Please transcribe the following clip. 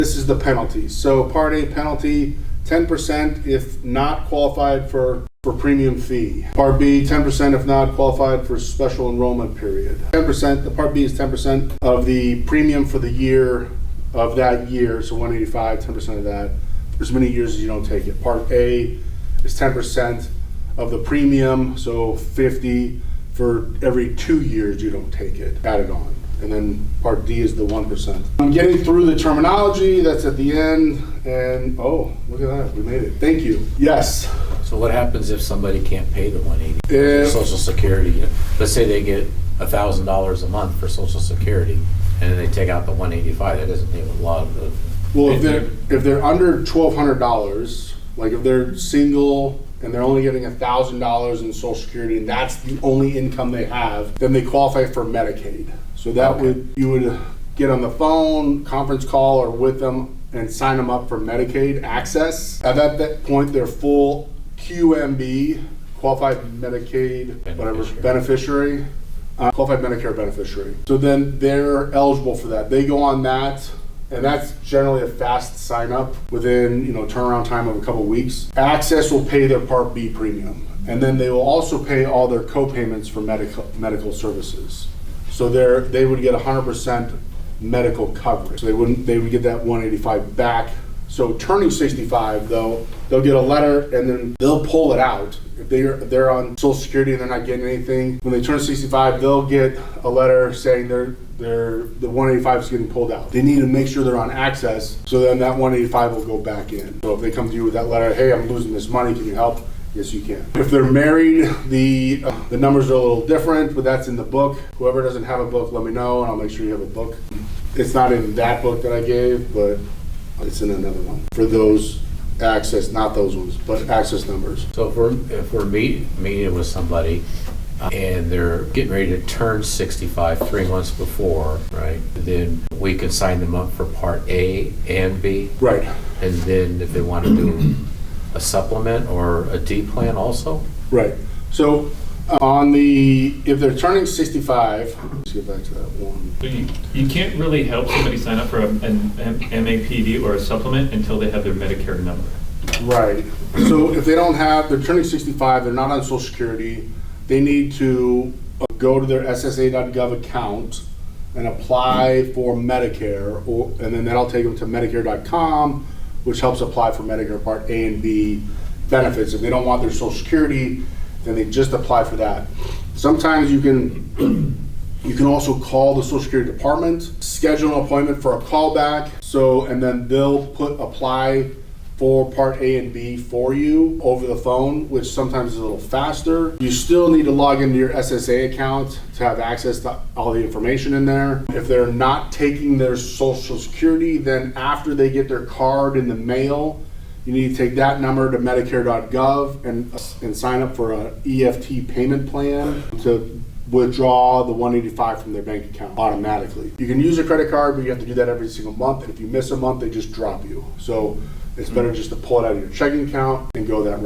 This is the penalties. So Part A penalty, 10% if not qualified for premium fee. Part B, 10% if not qualified for special enrollment period. 10%, the Part B is 10% of the premium for the year of that year, so 185, 10% of that, for as many years as you don't take it. Part A is 10% of the premium, so 50 for every 2 years you don't take it, added on. And then Part D is the 1%. I'm getting through the terminology, that's at the end, and oh, look at that, we made it. Thank you. Yes. So what happens if somebody can't pay the 180 for Social Security? Let's say they get $1,000 a month for Social Security, and then they take out the 185. That doesn't leave a lot of the. Well, if they're under $1,200, like if they're single and they're only getting $1,000 in Social Security, and that's the only income they have, then they qualify for Medicaid. So that you would get on the phone, conference call, or with them and sign them up for Medicaid access. At that point, they're full QMB, qualified Medicaid, beneficiary, qualified Medicare beneficiary. So then they're eligible for that. They go on that, and that's generally a fast sign up within turnaround time of a couple weeks. Access will pay their Part B premium, and then they will also pay all their co-payments for medical services. So they would get 100% medical coverage. So they would get that 185 back. So turning 65 though, they'll get a letter and then they'll pull it out. If they're on Social Security and they're not getting anything, when they turn 65, they'll get a letter saying the 185 is getting pulled out. They need to make sure they're on access, so then that 185 will go back in. So if they come to you with that letter, hey, I'm losing this money, can you help? Yes, you can. If they're married, the numbers are a little different, but that's in the book. Whoever doesn't have a book, let me know, and I'll make sure you have a book. It's not in that book that I gave, but it's in another one. For those access, not those ones, but access numbers. So if we're meeting with somebody and they're getting ready to turn 65 3 months before, right? Then we can sign them up for Part A and B. Right. And then if they want to do a supplement or a D plan also? Right. So if they're turning 65, let's get back to that one. So you can't really help somebody sign up for an MAPD or a supplement until they have their Medicare number. Right. So if they're turning 65, they're not on Social Security, they need to go to their SSA.gov account and apply for Medicare, and then that'll take them to Medicare.com, which helps apply for Medicare Part A and B benefits. If they don't want their Social Security, then they just apply for that. Sometimes you can also call the Social Security department, schedule an appointment for a callback, and then they'll apply for Part A and B for you over the phone, which sometimes is a little faster. You still need to log into your SSA account to have access to all the information in there. If they're not taking their Social Security, then after they get their card in the mail, you need to take that number to Medicare.gov and sign up for an EFT payment plan to withdraw the 185 from their bank account automatically. You can use a credit card, but you have to do that every single month. If you miss a month, they just drop you. So it's better just to pull it out of your checking account and go that route.